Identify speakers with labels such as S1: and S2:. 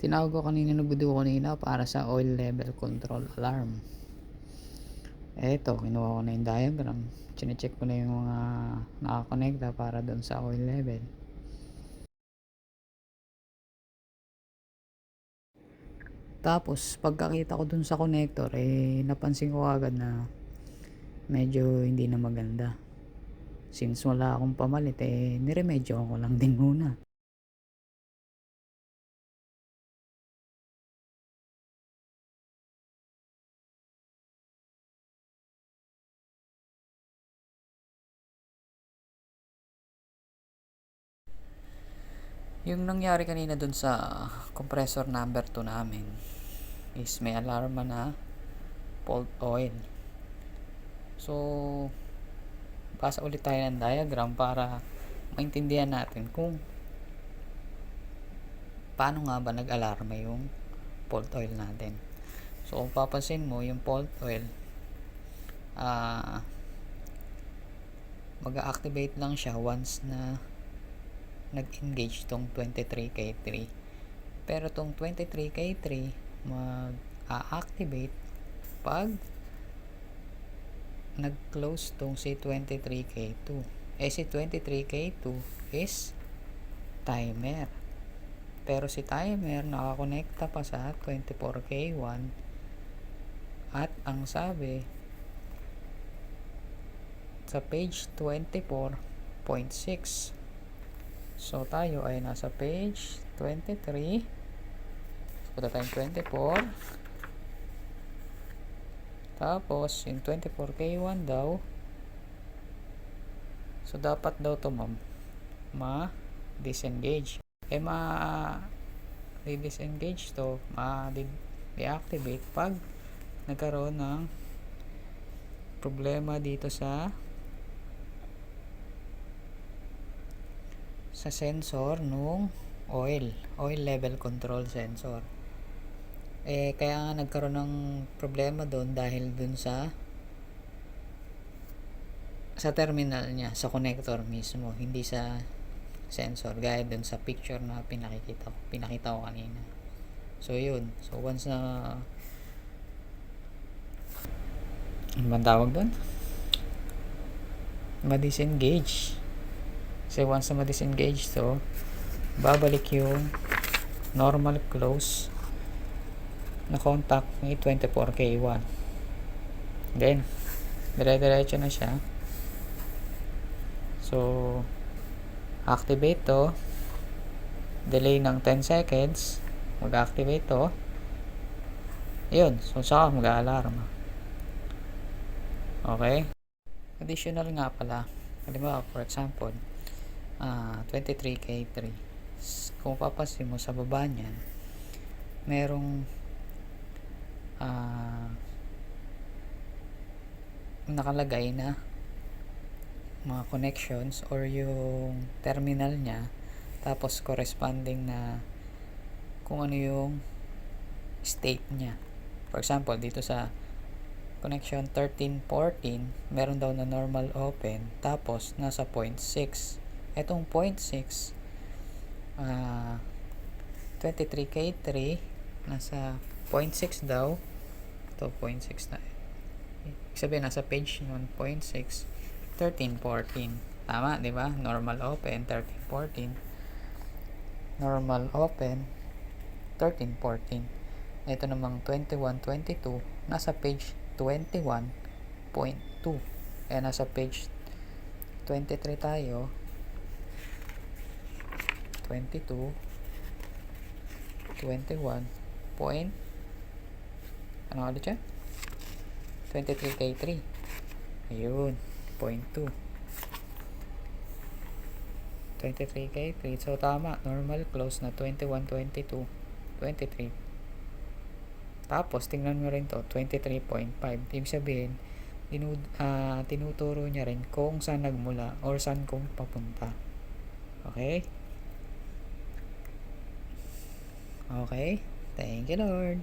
S1: Tinawag ko kanina ng video kanina para sa oil level control alarm. Eto, kinuha ko na yung diagram. Chinecheck ko na yung mga nakakonekta para doon sa oil level. Tapos, pagkakita ko dun sa connector, napansin ko agad na medyo hindi na maganda. Since wala akong pamalit, niremedyo ko lang din muna. Yung nangyari kanina dun sa compressor number 2 namin is may alarma na fault oil. So, basa ulit tayo ng diagram para maintindihan natin kung paano nga ba nag-alarma yung fault oil natin. So, kung papansin mo, yung fault oil, mag-activate lang siya once na nag-engage tong 23K3. Pero tong 23K3 mag-activate pag nag-close tong si 23K2. Si 23K2 is timer. Pero si timer nakakonekta pa sa 24K1 at ang sabi sa page 24.6. So tayo ay nasa page 23. Punta tayong 24. Tapos yung 24K1 daw. So dapat daw to ma-disengage. Ma-disengage to, ma-deactivate pag nagkaroon ng problema dito sa sensor nung oil level control sensor. Kaya nga nagkaroon ng problema doon dahil dun sa terminal niya, sa connector mismo, hindi sa sensor, gaya dun sa picture na pinakita ko kanina. So yun, so once na ano bang tawag doon? Ma-disengage. Kasi once na ma-disengage to, babalik yung normal close na contact ni 24K1. Then, dire-diretso na siya. So, activate to. Delay ng 10 seconds. Mag-activate to. Yun. So, saka mag-alarm. Okay? Additional nga pala. Halimbawa, for example, 23K3. Kung papasin mo sa baba niyan, merong nakalagay na mga connections or yung terminal niya, tapos corresponding na kung ano yung state niya. For example, dito sa connection 13-14, meron daw na normal open, tapos nasa 0.6. Etong 0.6, 23K3 nasa 0.6 daw. Ito 0.6 na, sabihin nasa page nun 0.6, 13-14. Tama, di ba? Normal open 13-14, normal open 13-14. Ito namang 21-22 nasa page 21.2. Nasa page 23 tayo. 22, 21 point, ano ulit yan? 23K3. Ayun, 0.2. 23K3. So tama, normal close na 21, 22, 23. Tapos tingnan mo rin to, 23.5. Ibig sabihin, tinuturo niya rin kung saan nagmula or saan kung papunta. Okay? Okay? Thank you, Lord.